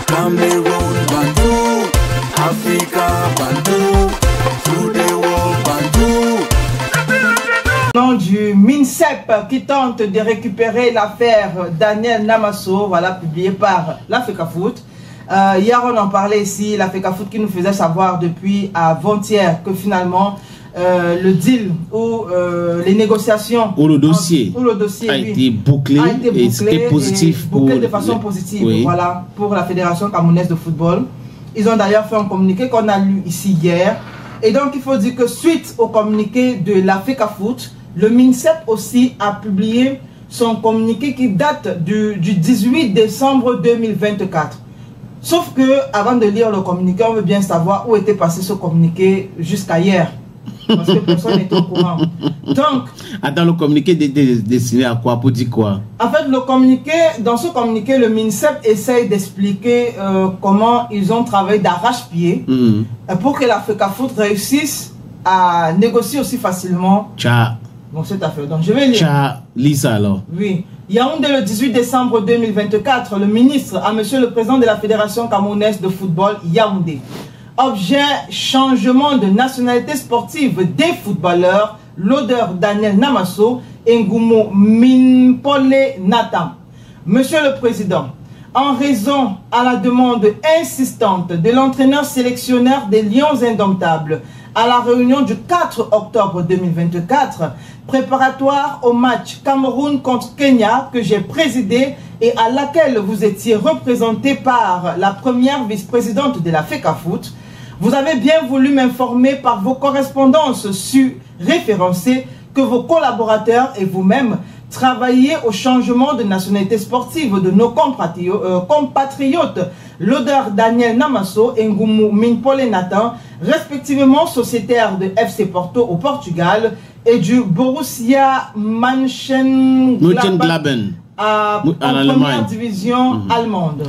Cameroun Bandou, Africa Bandou, through the world Bandou. Nom du MINSEP qui tente de récupérer l'affaire Daniel Namasso, voilà, publié par l'Africafoot. Hier on en parlait ici, l'Africafoot qui nous faisait savoir depuis avant-hier que finalement le deal ou les négociations ou le dossier a été bouclé et c'était positif bouclé de façon positive, oui. Voilà, pour la Fédération camerounaise de football. Ils ont d'ailleurs fait un communiqué qu'on a lu ici hier. Et donc il faut dire que suite au communiqué de l'Africafoot, le MINSEP aussi a publié son communiqué qui date du 18 décembre 2024. Sauf que avant de lire le communiqué, on veut bien savoir où était passé ce communiqué jusqu'à hier. Parce que personne n'est au courant. Donc, attends, le communiqué destiné à quoi? Pour dire quoi? En fait, le communiqué, dans ce communiqué, le MINSEP essaye d'expliquer comment ils ont travaillé d'arrache-pied pour que l'Africafoot réussisse à négocier aussi facilement. Tcha. Bon, cette affaire. Donc, je vais lire. Tcha, lis ça alors. Oui. Yaoundé, le 18 décembre 2024, le ministre à monsieur le président de la Fédération camerounaise de football, Yaoundé. Objet, changement de nationalité sportive des footballeurs, l'odeur Daniel Namasso et Ngumo Minpole Nathan. Monsieur le Président, en raison à la demande insistante de l'entraîneur sélectionneur des Lions Indomptables à la réunion du 4 octobre 2024, préparatoire au match Cameroun contre Kenya que j'ai présidé et à laquelle vous étiez représenté par la première vice-présidente de la FECAFOOT, vous avez bien voulu m'informer par vos correspondances référencées que vos collaborateurs et vous-même travaillez au changement de nationalité sportive de nos compatriotes, l'odeur Daniel Namasso et Ngumu Minpole Nathan, respectivement sociétaires de FC Porto au Portugal et du Borussia Mönchengladbach en première division allemande.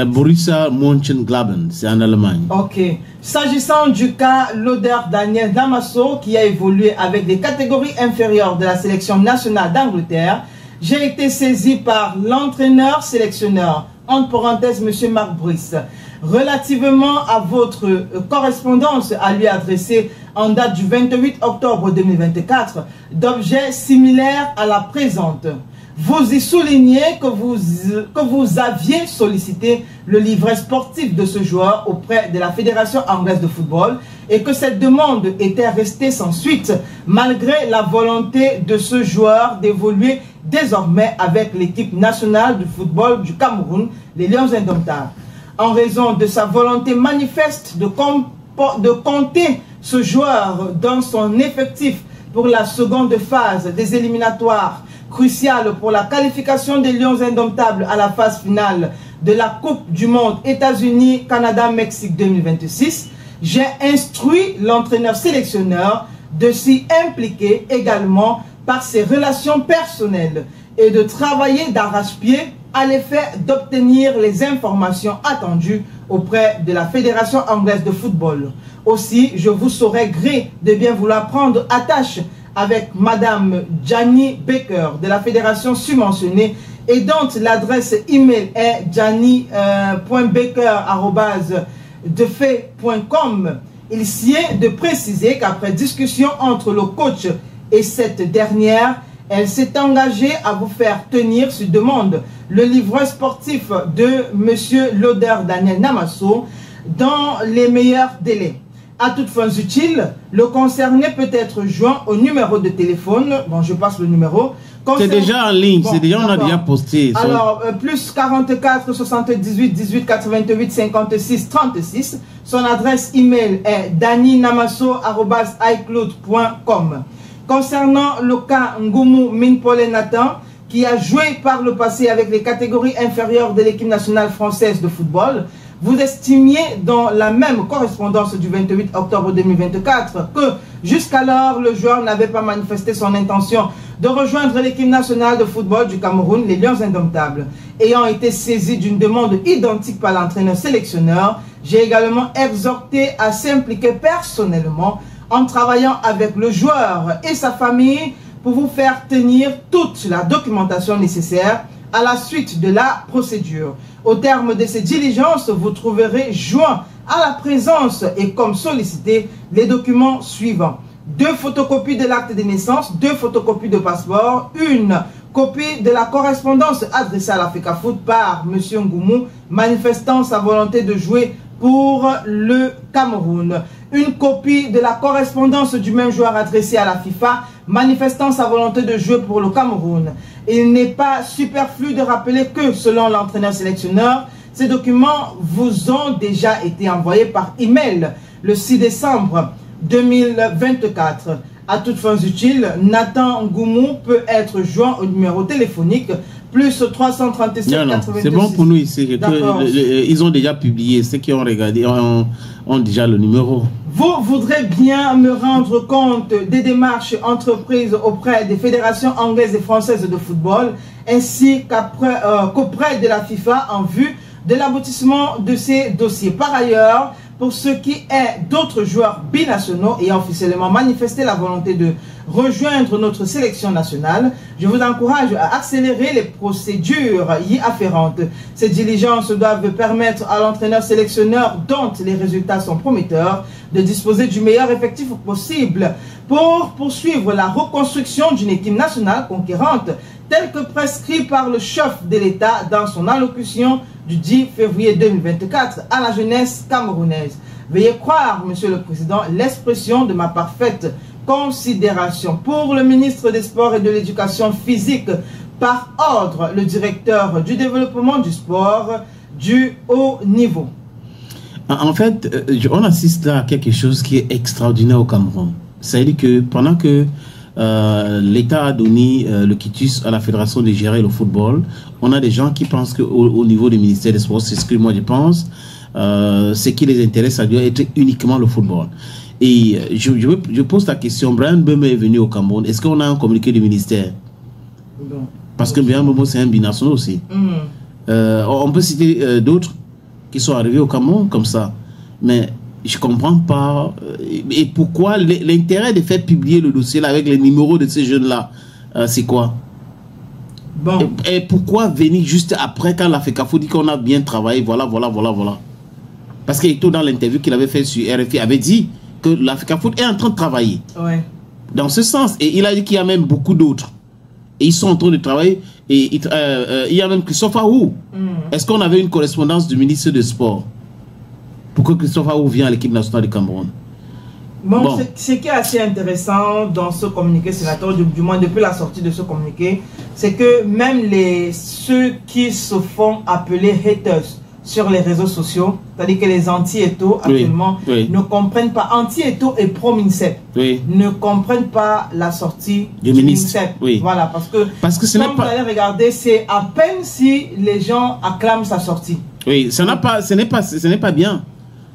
Borussia Mönchengladbach, c'est en Allemagne. Ok. S'agissant du cas l'odeur Daniel Namasso qui a évolué avec les catégories inférieures de la sélection nationale d'Angleterre, j'ai été saisi par l'entraîneur sélectionneur, entre parenthèses M. Marc Brice, relativement à votre correspondance à lui adressée en date du 28 octobre 2024 d'objets similaires à la présente. Vous y soulignez que vous aviez sollicité le livret sportif de ce joueur auprès de la Fédération anglaise de football et que cette demande était restée sans suite malgré la volonté de ce joueur d'évoluer désormais avec l'équipe nationale du football du Cameroun, les Lions Indomptables. En raison de sa volonté manifeste de compter ce joueur dans son effectif pour la seconde phase des éliminatoires crucial pour la qualification des Lions Indomptables à la phase finale de la Coupe du Monde États-Unis-Canada-Mexique 2026, j'ai instruit l'entraîneur sélectionneur de s'y impliquer également par ses relations personnelles et de travailler d'arrache-pied à l'effet d'obtenir les informations attendues auprès de la Fédération anglaise de football. Aussi, je vous saurais gré de bien vouloir prendre attache avec Madame Gianni Baker de la fédération subventionnée et dont l'adresse email est gianni.baker@defait.com. Il s'y est de préciser qu'après discussion entre le coach et cette dernière, elle s'est engagée à vous faire tenir sur demande le livret sportif de Monsieur l'odeur Daniel Namasso dans les meilleurs délais. À toutes fins utiles, le concerné peut être joint au numéro de téléphone. Bon, je passe le numéro. C'est déjà en ligne, bon, c'est déjà, on a déjà posté. Alors, plus 44 78 18 88 56 36. Son adresse email est daninamasso@icloud.com. Concernant le cas Ngumu Minpole Nathan, qui a joué par le passé avec les catégories inférieures de l'équipe nationale française de football, vous estimiez dans la même correspondance du 28 octobre 2024 que jusqu'alors le joueur n'avait pas manifesté son intention de rejoindre l'équipe nationale de football du Cameroun, les Lions Indomptables. Ayant été saisi d'une demande identique par l'entraîneur sélectionneur, j'ai également exhorté à s'impliquer personnellement en travaillant avec le joueur et sa famille pour vous faire tenir toute la documentation nécessaire à la suite de la procédure. Au terme de ces diligences, vous trouverez joint à la présence et comme sollicité les documents suivants. 2 photocopies de l'acte de naissance, 2 photocopies de passeport, une copie de la correspondance adressée à l'Africa Foot par M. Ngoumou, manifestant sa volonté de jouer pour le Cameroun. Une copie de la correspondance du même joueur adressée à la FIFA, manifestant sa volonté de jouer pour le Cameroun. Il n'est pas superflu de rappeler que, selon l'entraîneur sélectionneur, ces documents vous ont déjà été envoyés par email le 6 décembre 2024. À toutes fins utiles, Nathan Ngoumou peut être joint au numéro téléphonique plus 337 86. C'est bon pour nous ici. Ils ont déjà publié. Ceux qui ont regardé ont déjà le numéro. Vous voudrez bien me rendre compte des démarches entreprises auprès des fédérations anglaises et françaises de football, ainsi qu'auprès de la FIFA en vue de l'aboutissement de ces dossiers. Par ailleurs, pour ce qui est d'autres joueurs binationaux ayant officiellement manifesté la volonté de rejoindre notre sélection nationale, je vous encourage à accélérer les procédures y afférentes. Ces diligences doivent permettre à l'entraîneur sélectionneur, dont les résultats sont prometteurs, de disposer du meilleur effectif possible pour poursuivre la reconstruction d'une équipe nationale conquérante, telle que prescrit par le chef de l'État dans son allocution du 10 février 2024 à la jeunesse camerounaise. Veuillez croire, Monsieur le Président, l'expression de ma parfaite considération. Pour le ministre des Sports et de l'Éducation physique, par ordre, le directeur du développement du sport du haut niveau. En fait, on assiste là à quelque chose qui est extraordinaire au Cameroun. C'est-à-dire que pendant que l'État a donné le quitus à la fédération de gérer le football, on a des gens qui pensent qu'au niveau du ministère des Sports, c'est ce que moi je pense, ce qui les intéresse, ça doit être uniquement le football. Et je pose la question, Brian Mbeumo est venu au Cameroun, est-ce qu'on a un communiqué du ministère? Non. Parce que Brian Mbeumo c'est un binational aussi. On peut citer d'autres qui sont arrivés au Cameroun comme ça, mais je ne comprends pas. Et pourquoi l'intérêt de faire publier le dossier là avec les numéros de ces jeunes-là, c'est quoi? Bon. Et pourquoi venir juste après quand l'Africa Foot dit qu'on a bien travaillé, voilà. Parce qu'Eto, dans l'interview qu'il avait fait sur RFI, avait dit que l'Africa Foot est en train de travailler. Ouais. Dans ce sens. Et il a dit qu'il y a même beaucoup d'autres. Et ils sont en train de travailler. Et il y a même Christophe Aou. Est-ce qu'on avait une correspondance du ministre des Sports pour que Christophe Aou vienne à l'équipe nationale du Cameroun? Bon. Ce qui est assez intéressant dans ce communiqué sénateur, du moins depuis la sortie de ce communiqué, c'est que même ceux qui se font appeler haters sur les réseaux sociaux, c'est-à-dire que les anti-Eto actuellement ne comprennent pas, anti-Eto et pro-MINSEP, ne comprennent pas la sortie du MINSEP. Voilà, parce que ce comme vous allez regarder, c'est à peine si les gens acclament sa sortie. Oui, ce n'est pas bien.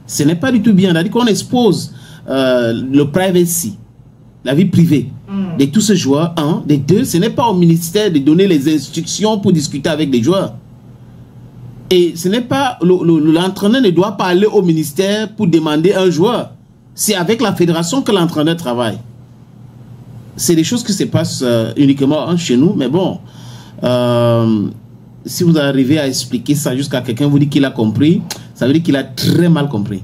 Ce n'est pas du tout bien. C'est-à-dire qu'on expose le privacy, la vie privée de tous ces joueurs. Un, des deux, ce n'est pas au ministère de donner les instructions pour discuter avec les joueurs. Et ce n'est pas l'entraîneur ne doit pas aller au ministère pour demander un joueur. C'est avec la fédération que l'entraîneur travaille. C'est des choses qui se passent uniquement chez nous. Mais bon, si vous arrivez à expliquer ça jusqu'à quelqu'un vous dit qu'il a compris, ça veut dire qu'il a très mal compris.